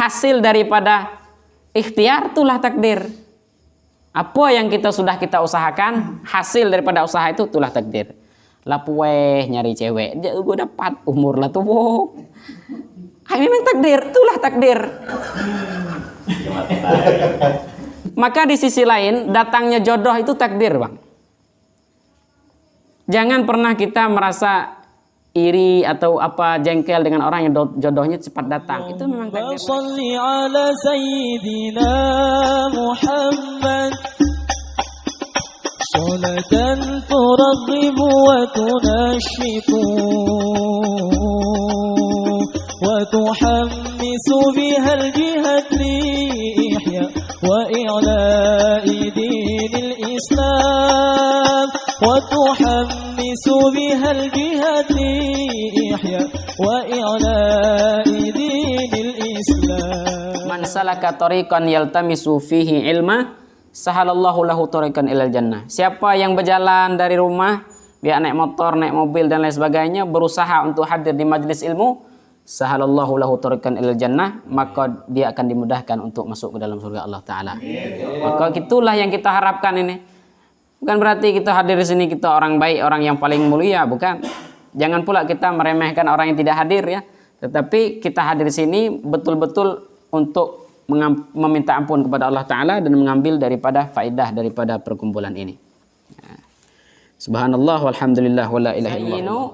hasil daripada ikhtiar itulah takdir. Apa yang sudah kita usahakan, hasil daripada usaha itu itulah takdir. Lapueh nyari cewek, gue dapat umur lah tuh. Memang takdir, itulah takdir. Maka di sisi lain datangnya jodoh itu takdir, Bang. Jangan pernah kita merasa iri atau apa jengkel dengan orang yang jodohnya cepat datang. Itu memang takdir. Shalli ala sayyidina Muhammad salatan turaghibu wa tunashitu wa tuhammisu biha al-jihad li ihya wa i'la'i dinil Islam wa tuhammisu biha al-jihad li ihya wa i'la'i dinil Islam. Man salaka tariqan yaltamisu fihi ilma sahalallahu lahu tariqan ilal jannah. Siapa yang berjalan dari rumah, biar naik motor, naik mobil dan lain sebagainya, berusaha untuk hadir di majelis ilmu, sahalallahu lahu tariqan ilal jannah, maka dia akan dimudahkan untuk masuk ke dalam surga Allah Ta'ala. Maka itulah yang kita harapkan ini. Bukan berarti kita hadir di sini kita orang baik, orang yang paling mulia, bukan. Jangan pula kita meremehkan orang yang tidak hadir ya. Tetapi kita hadir di sini betul-betul untuk meminta ampun kepada Allah Ta'ala dan mengambil daripada faedah daripada perkumpulan ini. Subhanallah walhamdulillah wala ilaha illallah.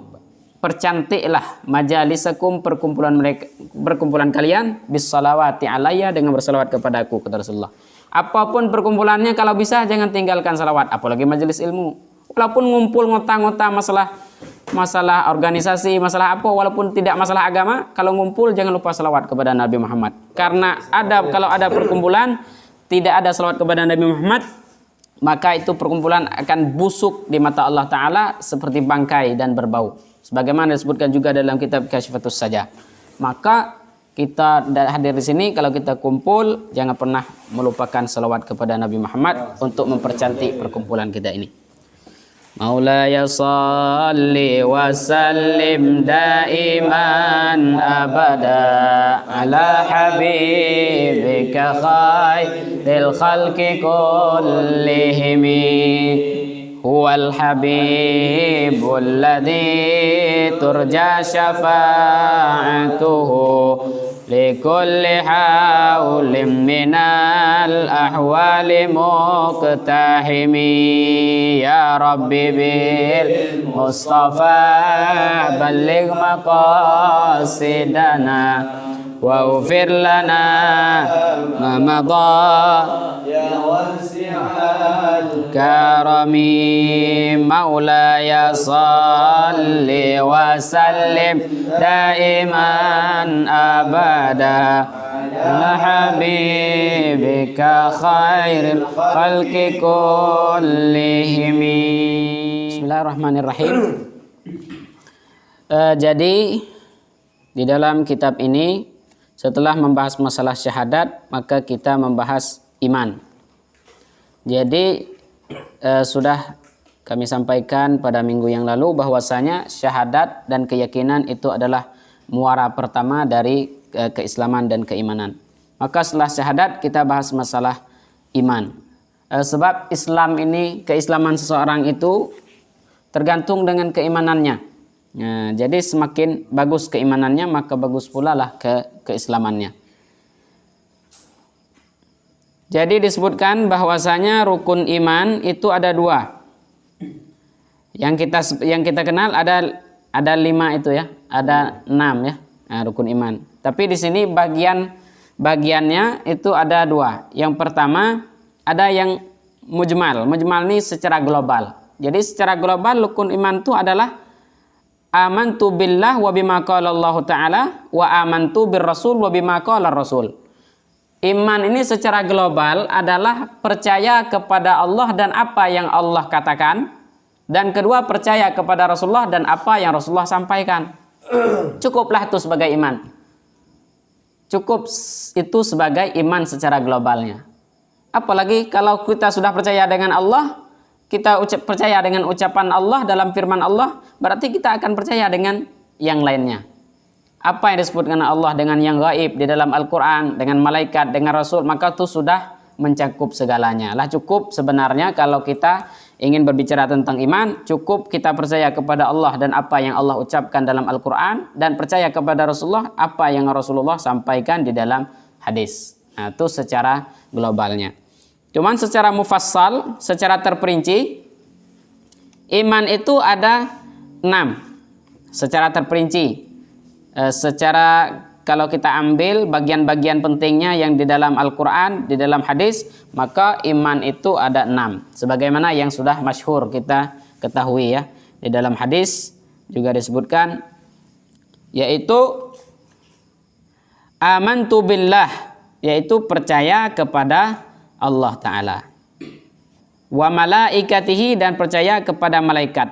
Percantiklah majalisakum, perkumpulan kalian bis salawati alayya, dengan bersalawat kepada aku, kata Rasulullah. Apapun perkumpulannya, kalau bisa jangan tinggalkan salawat, apalagi majelis ilmu. Walaupun ngumpul ngota-ngota masalah organisasi, masalah apa, walaupun tidak masalah agama, kalau ngumpul jangan lupa salawat kepada Nabi Muhammad. Karena kalau ada perkumpulan tidak ada salawat kepada Nabi Muhammad, maka itu perkumpulan akan busuk di mata Allah Ta'ala seperti bangkai dan berbau. Sebagaimana disebutkan juga dalam kitab Kasyifatus Sajah. Maka kita hadir di sini, kalau kita kumpul jangan pernah melupakan salawat kepada Nabi Muhammad untuk mempercantik perkumpulan kita ini. Maulaya salli wa sallim daiman abada ala habibika khairil khalqi kullihim huwal habibul ladzi turja syafa'atuhu likulli hawlim minal ahwali muqtahimi ya Rabbi bil Mustafa balligh maqasidana wa ufir lana ma madha ya wasi'al karami maulaya salli wa sallim daiman abada ala habibika khairil khalqi kullihim. Bismillahirrahmanirrahim. Jadi di dalam kitab ini setelah membahas masalah syahadat, maka kita membahas iman. Jadi sudah kami sampaikan pada minggu yang lalu bahwasanya syahadat dan keyakinan itu adalah muara pertama dari keislaman dan keimanan. Maka setelah syahadat kita bahas masalah iman. Sebab Islam ini, keislaman seseorang itu tergantung dengan keimanannya. Nah, jadi semakin bagus keimanannya, maka bagus pula lah keislamannya. Jadi disebutkan bahwasanya rukun iman itu ada 2. Yang kita kenal ada 5 itu ya, ada 6 ya, rukun iman. Tapi di sini bagiannya itu ada 2. Yang pertama ada yang mujmal. Mujmal ini secara global. Jadi secara global rukun iman itu adalah amantu billah wa bima qala Allah Ta'ala wa amantu bir rasul wa bima qala rasul. Iman ini secara global adalah percaya kepada Allah dan apa yang Allah katakan, dan kedua percaya kepada Rasulullah dan apa yang Rasulullah sampaikan. Cukuplah itu sebagai iman. Cukup itu sebagai iman secara globalnya. Apalagi kalau kita sudah percaya dengan Allah, kita percaya dengan ucapan Allah dalam firman Allah, berarti kita akan percaya dengan yang lainnya. apa yang disebutkan Allah dengan yang gaib di dalam Al-Quran, dengan malaikat, dengan Rasul, maka itu sudah mencakup segalanya. Lah cukup sebenarnya kalau kita ingin berbicara tentang iman, cukup kita percaya kepada Allah dan apa yang Allah ucapkan dalam Al-Quran, dan percaya kepada Rasulullah apa yang Rasulullah sampaikan di dalam hadis. Nah, itu secara globalnya. Cuman secara mufassal, secara terperinci, iman itu ada 6 secara terperinci. Secara kalau kita ambil bagian-bagian pentingnya yang di dalam Al-Quran, di dalam hadis, maka iman itu ada 6. Sebagaimana yang sudah masyhur kita ketahui ya. Di dalam hadis juga disebutkan, yaitu amantu billah, yaitu percaya kepada Allah Ta'ala. Wa malaikatihi, dan percaya kepada malaikat.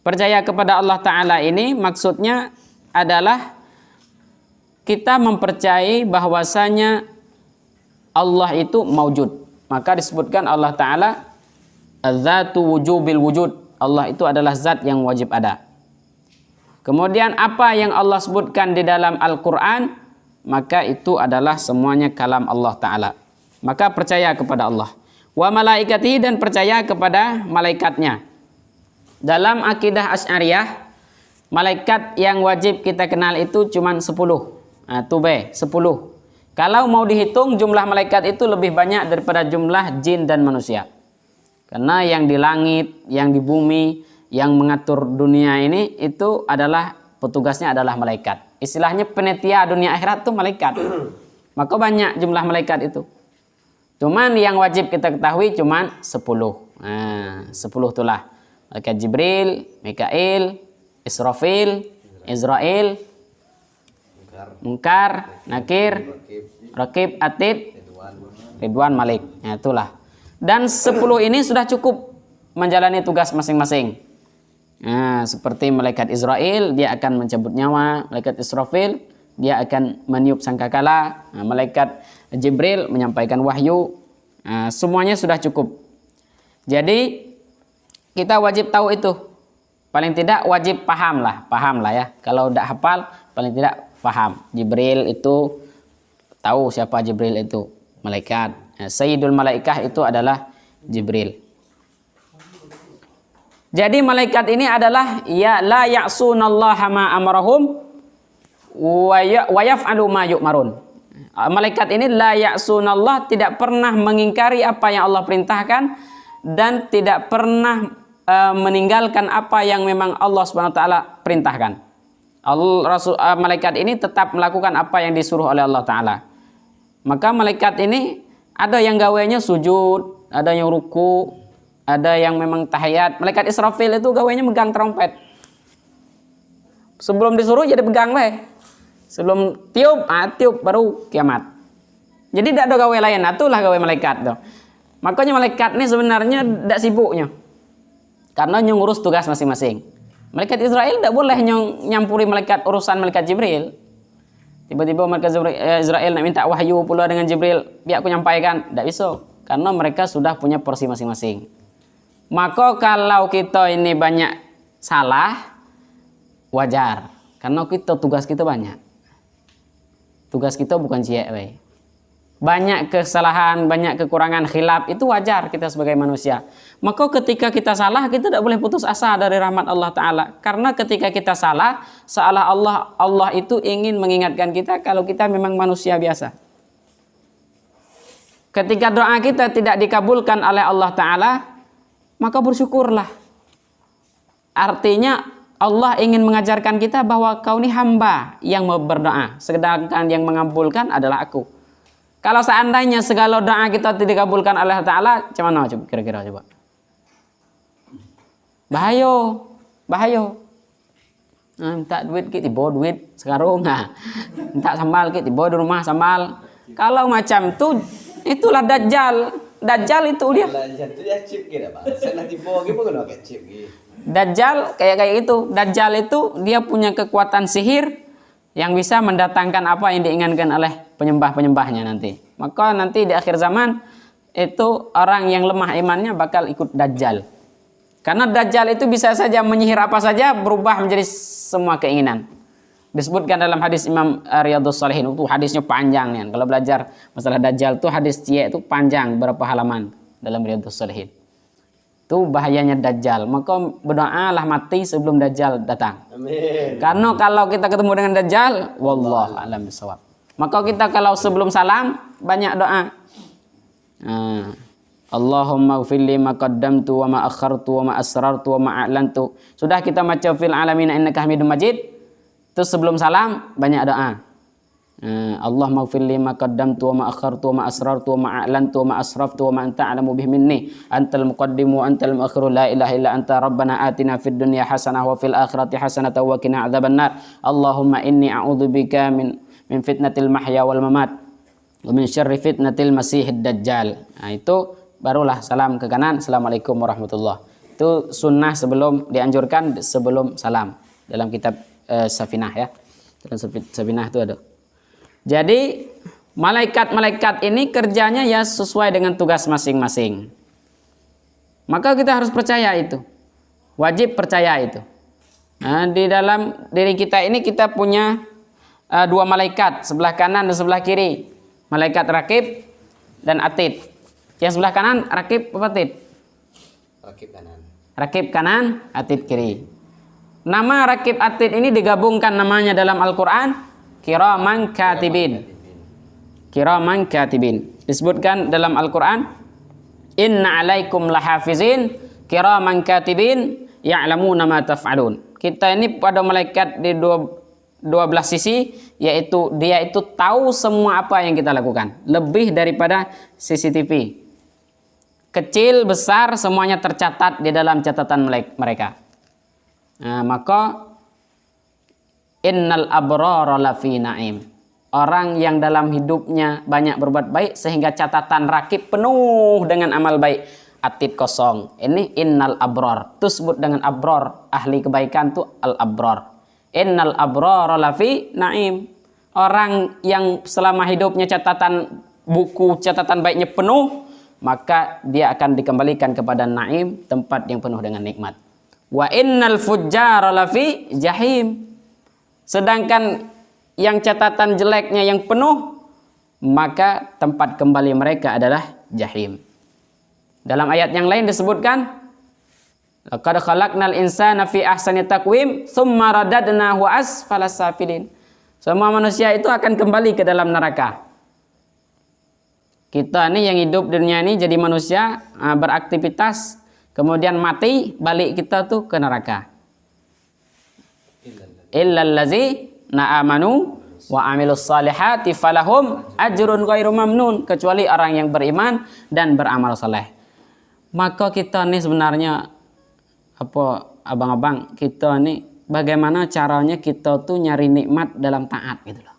Percaya kepada Allah Ta'ala ini maksudnya adalah kita mempercayai bahwasanya Allah itu maujud. Maka disebutkan Allah Ta'ala az-zatu wujubil wujud. Allah itu adalah zat yang wajib ada. Kemudian apa yang Allah sebutkan di dalam Al-Quran, maka itu adalah semuanya kalam Allah Ta'ala. Maka percaya kepada Allah. Wa malaikatihi, dan percaya kepada malaikatnya. Dalam akidah Asy'ariyah, malaikat yang wajib kita kenal itu cuma 10. Nah, itu B, 10. Kalau mau dihitung jumlah malaikat itu lebih banyak daripada jumlah jin dan manusia. Karena yang di langit, yang di bumi, yang mengatur dunia ini itu adalah petugasnya adalah malaikat. Istilahnya penitia dunia akhirat itu malaikat. Maka banyak jumlah malaikat itu. Cuman yang wajib kita ketahui cuman 10. Nah, 10 itulah. Malaikat Jibril, Mikail, Israfil, Israel, Munkar, Nakir, Rakib, Atid, Ridwan, Malik. Nah, itulah. Dan 10 ini sudah cukup menjalani tugas masing-masing. Nah, seperti malaikat Israel, dia akan mencabut nyawa. Malaikat Israfil, dia akan meniup sangkakala. Nah, malaikat Jibril menyampaikan wahyu. Nah, semuanya sudah cukup. Jadi kita wajib tahu itu. Paling tidak wajib paham lah ya. Kalau tidak hafal, paling tidak paham. Jibril itu, tahu siapa Jibril itu, malaikat. Sayyidul malaikah itu adalah Jibril. Jadi malaikat ini adalah ya la ya'sunallaha ma amarahum wa yaf'alu ma yu'marun. Malaikat ini la ya'sunallah, tidak pernah mengingkari apa yang Allah perintahkan dan tidak pernah meninggalkan apa yang memang Allah Subhanahu wa taala perintahkan. Malaikat ini tetap melakukan apa yang disuruh oleh Allah Ta'ala. Maka malaikat ini ada yang gawainya sujud, ada yang ruku, ada yang memang tahiyat. Malaikat Israfil itu gawainya megang trompet. Sebelum disuruh jadi pegang weh. Sebelum tiup baru kiamat. Jadi tidak ada gawe lain. Itulah gawe malaikat tuh. Makanya malaikat ini sebenarnya tidak sibuknya. Karena ngurus tugas masing-masing. Malaikat Israel tidak boleh nyampuri urusan malaikat Jibril. Tiba-tiba malaikat Israel nak minta wahyu pula dengan Jibril, biar aku nyampaikan. Tidak bisa. Karena mereka sudah punya porsi masing-masing. Maka kalau kita ini banyak salah, wajar. Karena tugas kita banyak. Tugas kita bukan ciek. Banyak kesalahan, banyak kekurangan, khilaf, itu wajar kita sebagai manusia. Maka ketika kita salah, kita tidak boleh putus asa dari rahmat Allah Ta'ala. Karena ketika kita salah, seolah Allah itu ingin mengingatkan kita kalau kita memang manusia biasa. Ketika doa kita tidak dikabulkan oleh Allah Ta'ala, maka bersyukurlah. Artinya Allah ingin mengajarkan kita bahwa kau ini hamba yang berdoa, sedangkan yang mengabulkan adalah aku. Kalau seandainya segala doa kita tidak dikabulkan oleh Allah Ta'ala, macam mana kira-kira coba? Bahaya. Minta duit kita bawa duit sekarang. Minta sambal kita bawa di rumah sambal. Kalau macam itulah Dajjal. Dajjal itu dia. Dajjal itu dia chip gitu, Pak. Saya nanti bawa gimana pakai chip gitu. Dajjal kayak itu. Dajjal itu dia punya kekuatan sihir yang bisa mendatangkan apa yang diinginkan oleh penyembah-penyembahnya nanti. Maka nanti di akhir zaman itu orang yang lemah imannya bakal ikut Dajjal. Karena Dajjal itu bisa saja menyihir apa saja berubah menjadi semua keinginan. Disebutkan dalam hadis Imam Riyadhus Shalihin, itu hadisnya panjang nih. Kalau belajar masalah Dajjal tuh hadis cie itu panjang berapa halaman dalam Riyadhus Shalihin. Itu bahayanya Dajjal. Maka berdoalah mati sebelum Dajjal datang. Amin. Karena kalau kita ketemu dengan Dajjal, wallahu a'lam bishawab. Maka kita kalau sebelum salam banyak doa. Allahumma ighfirli ma qaddamtu wa ma akhartu wa ma asrartu wa ma a'lantu. Sudah kita baca fil alamin innaka Hamidum Majid. Terus sebelum salam banyak doa. Allahumma ighfirli ma qaddamtu wa ma akhartu wa ma asrartu wa ma a'lantu wa ma asraftu wa ma anta a'lamu bihi minni antal muqaddimu wa antal muakhiru la ilaha illa anta rabbana atina fid dunya hasanah wa fil akhirati hasanah wa qina adzabannar. Allahumma inni a'udzubika min fitnatil mahya wal mamat wa min syarri fitnatil masiihid dajjal. Nah, itu barulah salam ke kanan, assalamualaikum warahmatullah. Itu sunnah sebelum dianjurkan sebelum salam dalam kitab Safinah ya. Dalam Safinah itu ada. Jadi malaikat-malaikat ini kerjanya ya sesuai dengan tugas masing-masing. Maka kita harus percaya itu. Wajib percaya itu. Nah, di dalam diri kita ini kita punya dua malaikat, sebelah kanan dan sebelah kiri. Malaikat Rakib dan Atid. Yang sebelah kanan Rakib apa Atid? Rakib kanan. Rakib kanan, Atid kiri. Nama Rakib Atid ini digabungkan namanya dalam Al-Quran Kiraman Katibin. Kiraman Katibin. Disebutkan dalam Al-Quran Inna alaikum lahafizin Kiraman Katibin Ya'lamuna ma taf'alun. Kita ini pada malaikat di 12 sisi, yaitu dia itu tahu semua apa yang kita lakukan. Lebih daripada CCTV. Kecil, besar, semuanya tercatat di dalam catatan mereka. Nah, maka innal abrara lafi na'im. Orang yang dalam hidupnya banyak berbuat baik sehingga catatan Rakib penuh dengan amal baik. Atid kosong. Ini innal abrar. Itu sebut dengan abrar. Ahli kebaikan itu al-abrar. Innal abrara lafi na'im. Orang yang selama hidupnya catatan buku, catatan baiknya penuh, maka dia akan dikembalikan kepada na'im, tempat yang penuh dengan nikmat. Wa innal fujjara lafi jahim. Sedangkan yang catatan jeleknya yang penuh, maka tempat kembali mereka adalah jahim. Dalam ayat yang lain disebutkan laqad khalaqnal insana fi ahsani taqwim tsumma radadnahu asfalas safilin. Semua manusia itu akan kembali ke dalam neraka. Kita nih yang hidup di dunia ini jadi manusia, beraktivitas, kemudian mati, balik kita tuh ke neraka. Illallazi na'amanu wa amilus salihati falahum ajrun ghairu mamnun. Kecuali orang yang beriman dan beramal saleh. Maka kita nih sebenarnya abang-abang, kita nih bagaimana caranya kita tuh nyari nikmat dalam taat gitu loh.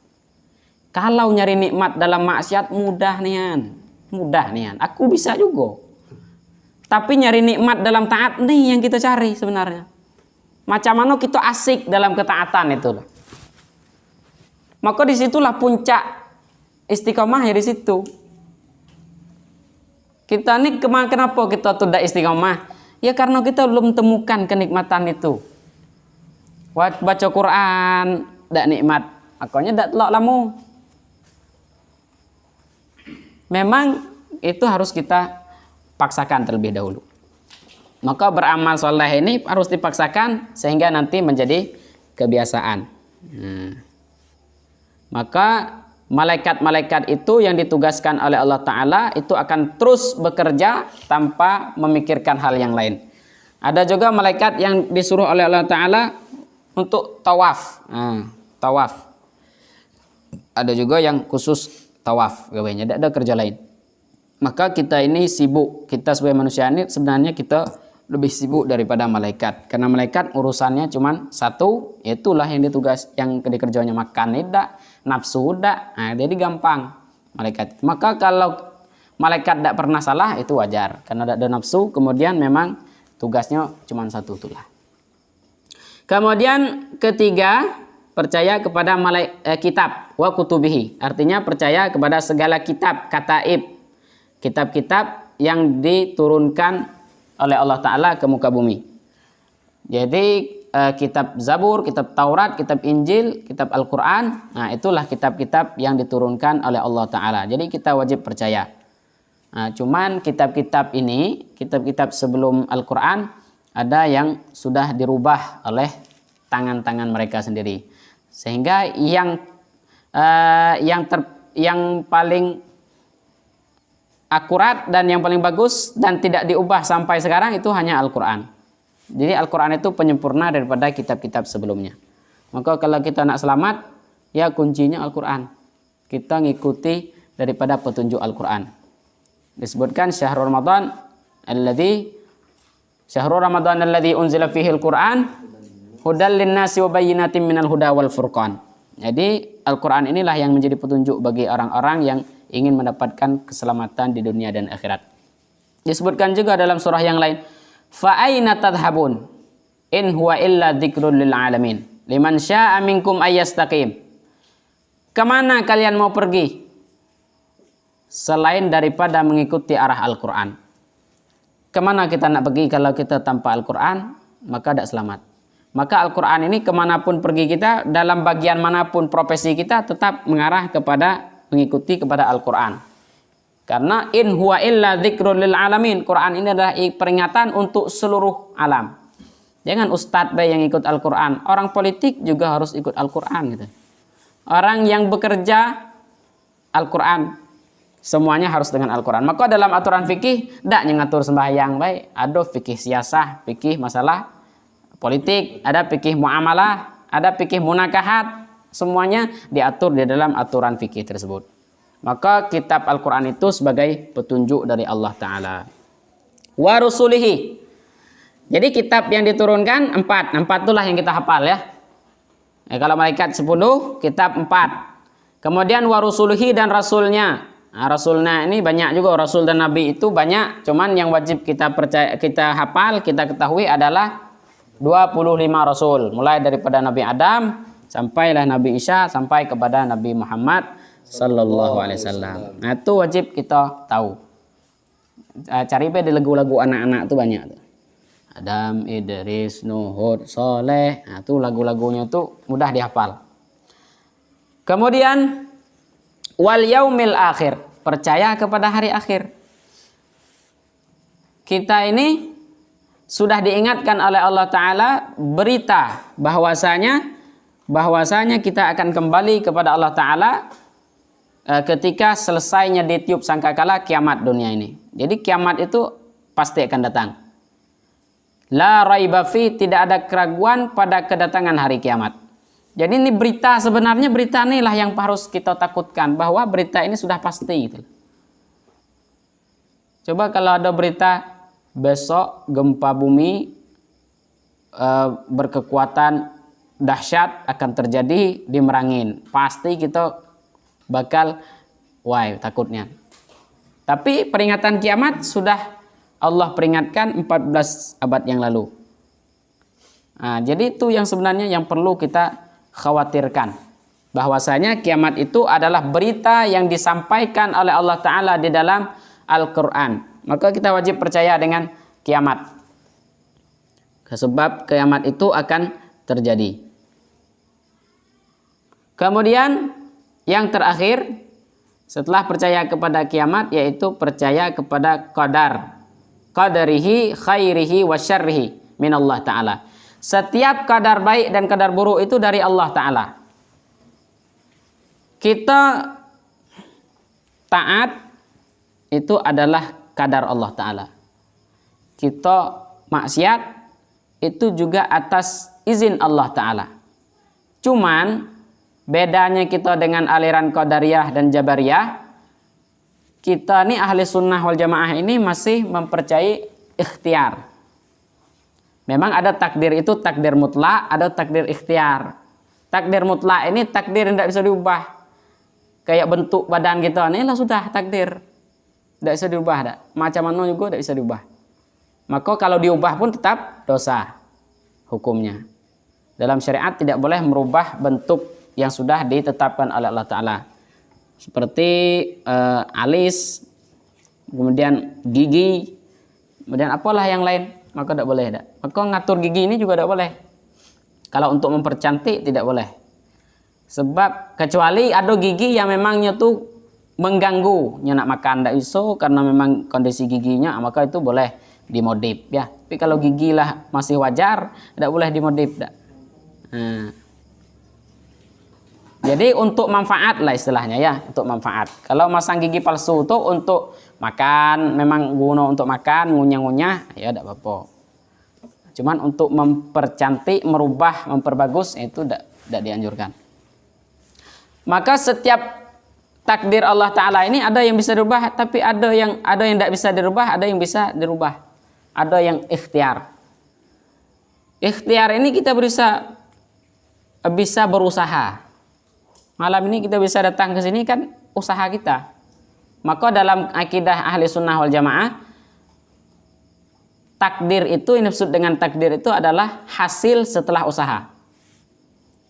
Kalau nyari nikmat dalam maksiat mudah nian. Aku bisa juga. Tapi nyari nikmat dalam taat nih yang kita cari sebenarnya. Macam mana kita asik dalam ketaatan itu loh. Maka disitulah puncak istiqomah ya di situ. Kita nih kenapa kita tidak istiqomah? Ya karena kita belum temukan kenikmatan itu. Baca Quran tidak nikmat, makanya tidak telok lamu. Memang itu harus kita paksakan terlebih dahulu. Maka beramal soleh ini harus dipaksakan sehingga nanti menjadi kebiasaan. Maka malaikat-malaikat itu yang ditugaskan oleh Allah Ta'ala itu akan terus bekerja tanpa memikirkan hal yang lain. Ada juga malaikat yang disuruh oleh Allah Ta'ala untuk tawaf. Tawaf. Ada juga yang khusus tawaf. Tidak ada kerja lain. Maka kita ini sibuk. Kita sebagai manusia ini sebenarnya kita lebih sibuk daripada malaikat. Karena malaikat urusannya cuma satu. Itulah yang ditugas, yang dikerjanya makan tidak, nafsu tidak. Nah, jadi gampang malaikat. Maka kalau malaikat tidak pernah salah itu wajar. Karena tidak ada nafsu. Kemudian memang tugasnya cuma satu itulah. Kemudian ketiga, percaya kepada kitab wa kutubihi. Artinya percaya kepada segala kitab, kataib. Kitab-kitab yang diturunkan oleh Allah Ta'ala ke muka bumi. Jadi kitab Zabur, kitab Taurat, kitab Injil, kitab Al-Quran. Nah, itulah kitab-kitab yang diturunkan oleh Allah Ta'ala. Jadi kita wajib percaya. Nah, cuman kitab-kitab ini, kitab-kitab sebelum Al-Quran, ada yang sudah dirubah oleh tangan-tangan mereka sendiri. Sehingga yang paling akurat dan yang paling bagus dan tidak diubah sampai sekarang itu hanya Al-Quran. Jadi Al-Quran itu penyempurna daripada kitab-kitab sebelumnya. Maka kalau kita nak selamat, ya kuncinya Al-Quran. Kita ngikuti daripada petunjuk Al-Quran. Disebutkan syahrul Ramadan alladzi unzila fihi Al-Quran hudal linnasi wa bayyinatin minal huda wal furqan. Jadi Al-Quran inilah yang menjadi petunjuk bagi orang-orang yang ingin mendapatkan keselamatan di dunia dan akhirat. Disebutkan juga dalam surah yang lain, fa aina tadhhabun in huwa illa dzikrul lil alamin liman syaa'a minkum ayyastaqim. Kemana kalian mau pergi selain daripada mengikuti arah Al-Quran? Kemana kita nak pergi kalau kita tanpa Al-Quran? Maka tidak selamat. Maka Al-Quran ini kemanapun pergi kita, dalam bagian manapun profesi kita, tetap mengarah kepada mengikuti kepada Al-Quran. Karena in huwa illa dzikrul lil alamin. Quran ini adalah peringatan untuk seluruh alam. Jangan ustadz yang ikut Al-Quran. Orang politik juga harus ikut Al-Quran gitu. Orang yang bekerja Al-Quran. Semuanya harus dengan Al-Quran. Maka dalam aturan fikih tidak ngatur sembahyang baik. Ada fikih siasah, fikih masalah politik, ada fikih muamalah, ada fikih munakahat. Semuanya diatur di dalam aturan fikih tersebut. Maka kitab Al-Quran itu sebagai petunjuk dari Allah Ta'ala. Wa rusulihi. Jadi kitab yang diturunkan 4. 4 itulah yang kita hafal ya. Kalau malaikat 10, kitab 4. Kemudian wa rusulihi dan rasulnya. Nah, rasulnya ini banyak juga. Rasul dan nabi itu banyak. Cuman yang wajib kita percaya, kita hafal, kita ketahui adalah 25 rasul. Mulai daripada Nabi Adam sampailah Nabi Isa sampai kepada Nabi Muhammad sallallahu alaihi wasallam. Nah, itu wajib kita tahu. Cari di lagu-lagu anak-anak itu banyak tuh. Adam, Idris, Nuh, Soleh. Nah, itu lagu-lagunya tuh mudah dihafal. Kemudian wal yaumil akhir, percaya kepada hari akhir. Kita ini sudah diingatkan oleh Allah Ta'ala berita bahwasanya kita akan kembali kepada Allah Ta'ala ketika selesainya ditiup sangkakala kiamat dunia ini. Jadi kiamat itu pasti akan datang. La raiba fi, tidak ada keraguan pada kedatangan hari kiamat. Jadi ini berita, sebenarnya berita inilah yang harus kita takutkan, bahwa berita ini sudah pasti gitu. Coba kalau ada berita besok gempa bumi berkekuatan dahsyat akan terjadi di Merangin, pasti kita bakal takutnya. Tapi peringatan kiamat sudah Allah peringatkan 14 abad yang lalu. Nah, jadi itu yang sebenarnya yang perlu kita khawatirkan, bahwasanya kiamat itu adalah berita yang disampaikan oleh Allah Ta'ala di dalam Al-Quran. Maka kita wajib percaya dengan kiamat, sebab kiamat itu akan terjadi. Kemudian yang terakhir setelah percaya kepada kiamat, yaitu percaya kepada qadar, qadarihi khairihi wa syarrihi min Allah Ta'ala. Setiap kadar baik dan kadar buruk itu dari Allah Ta'ala. Kita taat itu adalah kadar Allah Ta'ala. Kita maksiat itu juga atas izin Allah Ta'ala. Cuman bedanya kita dengan aliran Qadariyah dan Jabariyah, kita nih ahli sunnah wal jamaah ini masih mempercayai ikhtiar. Memang ada takdir itu takdir mutlak, ada takdir ikhtiar. Takdir mutlak ini takdir yang tidak bisa diubah. Kayak bentuk badan kita, ini lah sudah takdir. Tidak bisa diubah. Macam mana juga tidak bisa diubah. Maka kalau diubah pun tetap dosa hukumnya. Dalam syariat tidak boleh merubah bentuk yang sudah ditetapkan oleh Allah Ta'ala. Seperti alis, kemudian gigi, kemudian apalah yang lain. Maka tidak boleh. Maka ngatur gigi ini juga tidak boleh. Kalau untuk mempercantik tidak boleh. Sebab kecuali ada gigi yang memangnya tuh mengganggu, nak makan ndak iso karena memang kondisi giginya, maka itu boleh dimodif ya. Tapi kalau gigi lah masih wajar, tidak boleh dimodif dak. Nah. Jadi untuk manfaat lah istilahnya ya, untuk manfaat. Kalau masang gigi palsu tuh untuk makan, memang guna untuk makan, ngunyah-ngunyah, ya tidak apa-apa. Cuman untuk mempercantik, merubah, memperbagus itu tidak dianjurkan. Maka setiap takdir Allah Ta'ala ini ada yang bisa dirubah, tapi ada yang tidak bisa dirubah, ada yang bisa dirubah. Ada yang ikhtiar. Ikhtiar ini kita bisa berusaha. Malam ini kita bisa datang ke sini kan usaha kita. Maka dalam akidah ahli sunnah wal jamaah, takdir itu, yang dimaksud dengan takdir itu adalah hasil setelah usaha.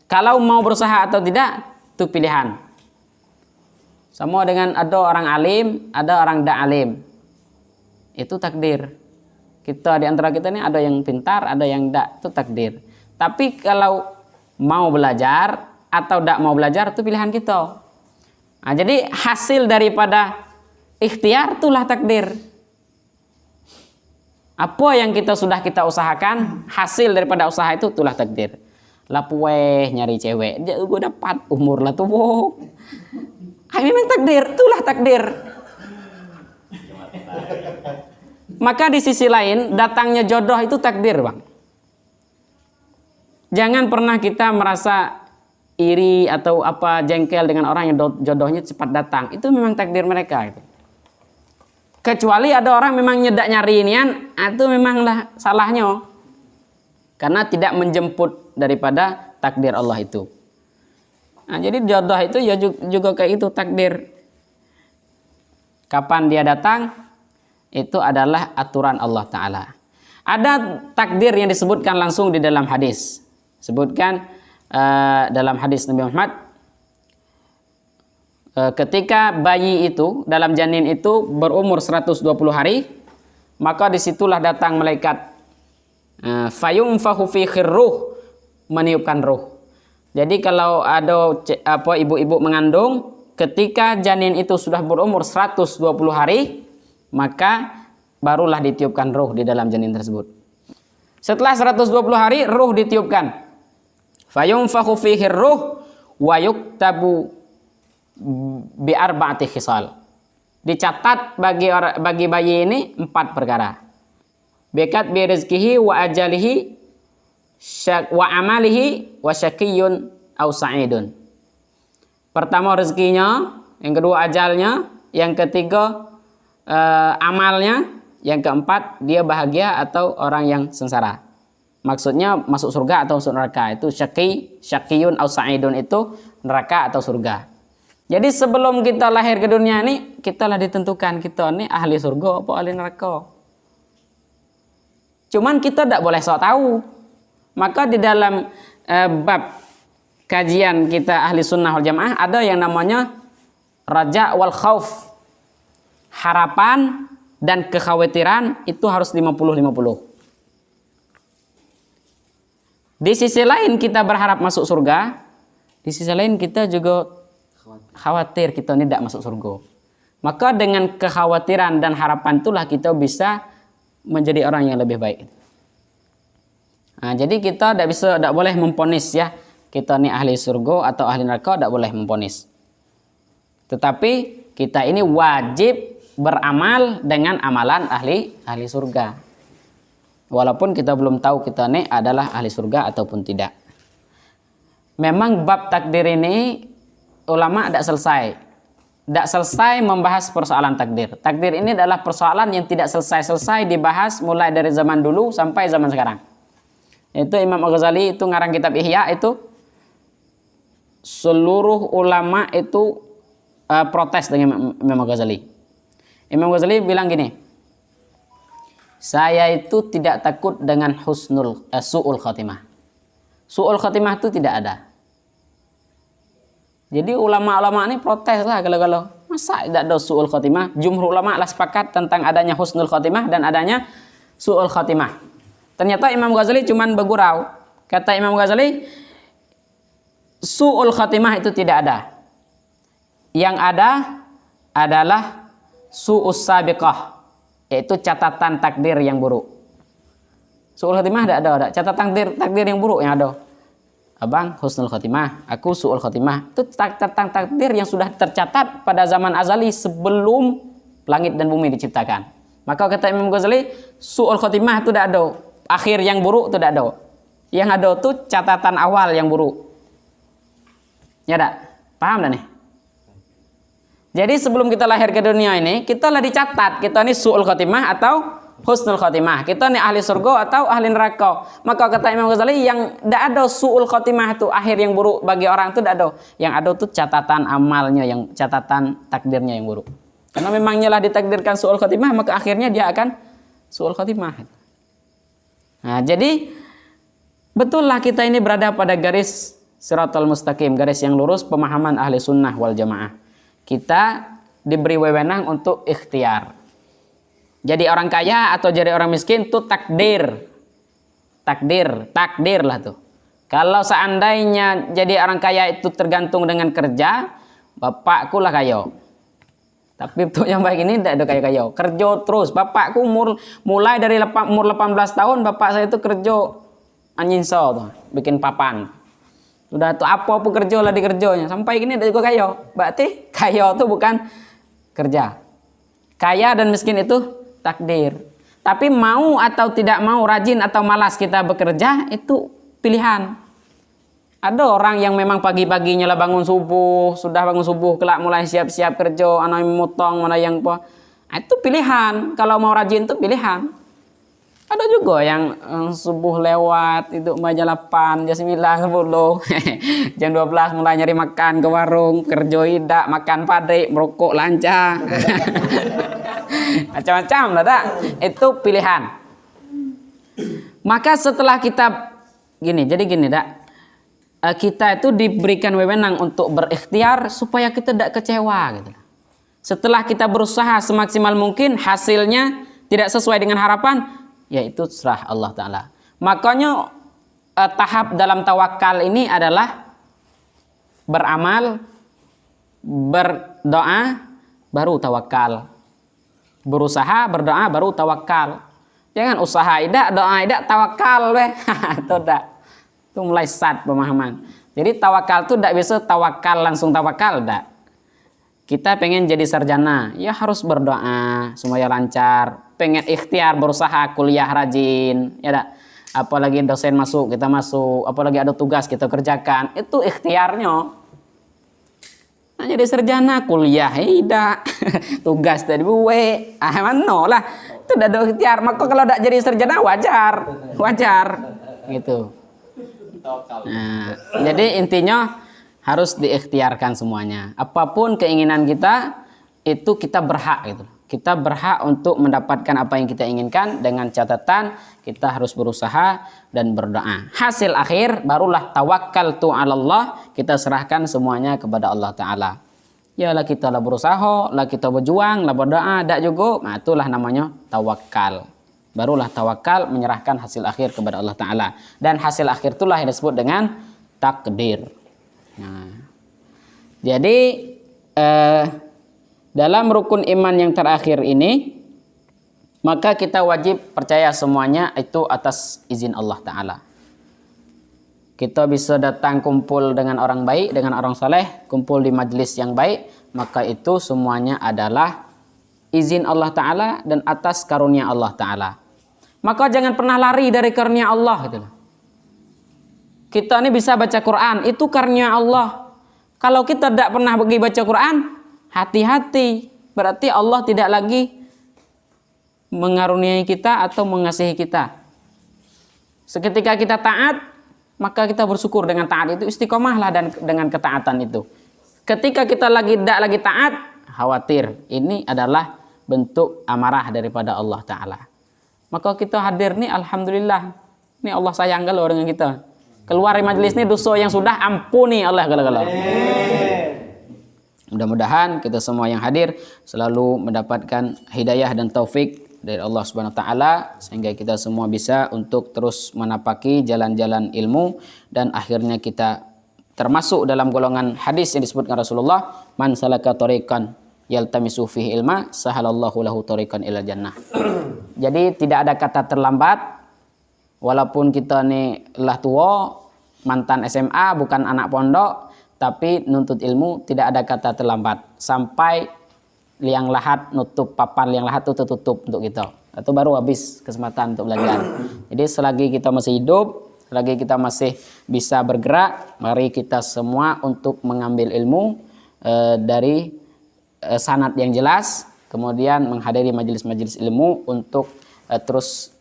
Kalau mau berusaha atau tidak, itu pilihan. Sama dengan ada orang alim, ada orang tidak alim. Itu takdir. Kita di antara kita ini ada yang pintar, ada yang tidak. Itu takdir. Tapi kalau mau belajar atau tidak mau belajar, itu pilihan kita. Nah, jadi hasil daripada ikhtiar itulah takdir. Apa yang sudah kita usahakan, hasil daripada usaha itu itulah takdir. Lapueh nyari cewek, dia gue dapat umur lah tuh. Wow. Memang takdir, itulah takdir. Maka di sisi lain, datangnya jodoh itu takdir, Bang. Jangan pernah kita merasa iri atau jengkel dengan orang yang jodohnya cepat datang. Itu memang takdir mereka gitu. Kecuali ada orang memang nyedak nyari inian, itu memanglah salahnya. Karena tidak menjemput daripada takdir Allah itu. Nah, jadi jodoh itu ya juga kayak itu takdir. Kapan dia datang, itu adalah aturan Allah Ta'ala. Ada takdir yang disebutkan langsung di dalam hadis. Sebutkan dalam hadis Nabi Muhammad, ketika bayi itu dalam janin itu berumur 120 hari, maka disitulah datang malaikat fayumfahu fi khirruh, meniupkan ruh. Jadi kalau ada ibu-ibu mengandung, ketika janin itu sudah berumur 120 hari, maka barulah ditiupkan ruh di dalam janin tersebut. Setelah 120 hari ruh ditiupkan. Fayumfahu fi khirruh wa yuktabu bi arba'ati khisal. Dicatat bagi bayi ini 4 perkara. Bikat bi rizkihi wa ajalihi wa amalihi wa syaqiyyun aw sa'idun. Pertama rezekinya, yang kedua ajalnya, yang ketiga amalnya, yang keempat dia bahagia atau orang yang sengsara. Maksudnya masuk surga atau masuk neraka. Itu syaqiyyun aw sa'idun itu neraka atau surga. Jadi sebelum kita lahir ke dunia ini, kita lah ditentukan kita ini ahli surga apa ahli neraka. Cuman kita tidak boleh sok tahu. Maka di dalam bab kajian kita ahli sunnah wal jamaah ada yang namanya raja wal khauf. Harapan dan kekhawatiran itu harus 50-50. Di sisi lain kita berharap masuk surga, di sisi lain kita juga khawatir kita ini tidak masuk surga. Maka dengan kekhawatiran dan harapan itulah kita bisa menjadi orang yang lebih baik. Nah, jadi kita tidak boleh memponis ya kita ini ahli surga atau ahli neraka, tidak boleh memponis. Tetapi kita ini wajib beramal dengan amalan ahli surga. Walaupun kita belum tahu kita ini adalah ahli surga ataupun tidak. Memang bab takdir ini ulama tidak selesai membahas persoalan takdir. Takdir ini adalah persoalan yang tidak selesai dibahas mulai dari zaman dulu sampai zaman sekarang. Itu Imam Al-Ghazali itu ngarang kitab Ihya itu seluruh ulama itu protes dengan Imam Al-Ghazali. Imam Al-Ghazali bilang gini, saya itu tidak takut dengan su'ul khatimah. Su'ul khatimah itu tidak ada. Jadi ulama-ulama ini protes lah kalau masa tidak ada su'ul khatimah. Jumhur ulama lah sepakat tentang adanya husnul khatimah dan adanya su'ul khatimah. Ternyata Imam Ghazali cuman bergurau. Kata Imam Ghazali, su'ul khatimah itu tidak ada. Yang ada adalah su'us sabiqah, yaitu catatan takdir yang buruk. Su'ul khatimah tidak ada. Catatan takdir yang buruk yang ada. Abang husnul khatimah, aku su'ul khatimah. Itu catatan takdir yang sudah tercatat pada zaman azali sebelum langit dan bumi diciptakan. Maka kata Imam Ghazali, su'ul khatimah itu tidak ada. Akhir yang buruk itu tidak ada. Yang ada itu catatan awal yang buruk. Ya tak? Paham dah nih? Jadi sebelum kita lahir ke dunia ini, kita lah dicatat. Kita ini su'ul khatimah atau husnul khatimah. Kita ini ahli surga atau ahli neraka. Maka kata Imam Ghazali, yang tidak ada su'ul khatimah itu, akhir yang buruk bagi orang itu tidak ada. Yang ada itu catatan amalnya, yang catatan takdirnya yang buruk. Karena memangnya lah ditakdirkan su'ul khatimah, maka akhirnya dia akan su'ul khatimah. Nah, jadi betul lah kita ini berada pada garis siratal mustaqim, garis yang lurus pemahaman ahli sunnah wal jamaah. Kita diberi wewenang untuk ikhtiar. Jadi orang kaya atau jadi orang miskin itu takdir lah tuh. Kalau seandainya jadi orang kaya itu tergantung dengan kerja, bapakku lah kaya. Tapi untuk yang baik ini tidak ada kaya-kaya. Kerja terus. Bapakku mulai dari umur 18 tahun, bapak saya itu kerja anyinso tuh, bikin papan. Sudah tuh apa-apa kerja lah dikerjanya. Sampai gini ada juga kaya. Berarti kaya itu bukan kerja. Kaya dan miskin itu takdir. Tapi mau atau tidak mau, rajin atau malas kita bekerja, itu pilihan. Ada orang yang memang pagi-paginya lah bangun subuh, sudah bangun subuh, kelak mulai siap-siap kerja, mana yang motong, mana yang apa. Itu pilihan. Kalau mau rajin itu pilihan. Ada juga yang subuh lewat, itu jam 8, jam 9, 10, jam 12 mulai nyari makan ke warung, kerja tidak, makan padek, merokok lancar. Macam-macam lah tak? Itu pilihan. Maka setelah kita gini tak? Kita itu diberikan wewenang untuk berikhtiar supaya kita tidak kecewa gitu. Setelah kita berusaha semaksimal mungkin, hasilnya tidak sesuai dengan harapan, yaitu serah Allah Ta'ala. Makanya tahap dalam tawakal ini adalah beramal, berdoa, baru tawakal. Berusaha, berdoa, baru tawakal. Jangan usaha idak, doa idak, tawakal weh. Itu dak. Itu mulai sad pemahaman. Jadi tawakal itu tidak bisa tawakal langsung tawakal, dak. Kita pengen jadi sarjana, ya harus berdoa supaya lancar. Pengen ikhtiar, berusaha, kuliah rajin, ya dak. Apalagi dosen masuk, kita masuk. Apalagi ada tugas, kita kerjakan. Itu ikhtiarnya. Nah, jadi sarjana, kuliah, tidak. Tugas tadi buwe. Mana lah. Itu udah ada ikhtiar. Maka kalau tidak jadi sarjana, wajar. Gitu. Nah, jadi intinya harus diikhtiarkan semuanya. Apapun keinginan kita, itu kita berhak gitu. Kita berhak untuk mendapatkan apa yang kita inginkan dengan catatan kita harus berusaha dan berdoa. Hasil akhir barulah tawakkaltu 'alallah, kita serahkan semuanya kepada Allah Ta'ala. Ya lah kita lah berusaha, lah kita berjuang, lah berdoa, dak juga, nah itulah namanya tawakal. Barulah tawakal menyerahkan hasil akhir kepada Allah Ta'ala. Dan hasil akhir itulah yang disebut dengan takdir. Nah, jadi dalam rukun iman yang terakhir ini, maka kita wajib percaya semuanya itu atas izin Allah Ta'ala. Kita bisa datang kumpul dengan orang baik, dengan orang saleh, kumpul di majelis yang baik, maka itu semuanya adalah izin Allah Ta'ala dan atas karunia Allah Ta'ala. Maka jangan pernah lari dari karunia Allah gitu. Kita ini bisa baca Quran, itu karunia Allah. Kalau kita tidak pernah pergi baca Quran, hati-hati. Berarti Allah tidak lagi mengaruniai kita atau mengasihi kita. Seketika kita taat, maka kita bersyukur dengan taat itu, istiqomahlah dan dengan ketaatan itu. Ketika kita tidak lagi taat, khawatir. Ini adalah bentuk amarah daripada Allah Ta'ala. Maka kita hadir nih, alhamdulillah. Ini Allah sayang kalau dengan kita. Keluar dari majelis ini dosa yang sudah ampuni Allah kalau. Mudah-mudahan kita semua yang hadir selalu mendapatkan hidayah dan taufik dari Allah Subhanahu wa taala sehingga kita semua bisa untuk terus menapaki jalan-jalan ilmu dan akhirnya kita termasuk dalam golongan hadis yang disebutkan Rasulullah, man salaka tariqan yaltamisu fihi ilma sahalallahu lahu tariqan ilal jannah. Jadi tidak ada kata terlambat walaupun kita ni lah tua, mantan SMA, bukan anak pondok, tapi nuntut ilmu tidak ada kata terlambat sampai liang lahat nutup papan liang lahat itu tutup untuk kita atau baru habis kesempatan untuk belajar. Jadi selagi kita masih hidup, selagi kita masih bisa bergerak, mari kita semua untuk mengambil ilmu dari sanad yang jelas, kemudian menghadiri majelis-majelis ilmu untuk terus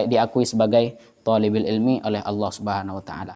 diakui sebagai thalibul ilmi oleh Allah Subhanahu wa taala.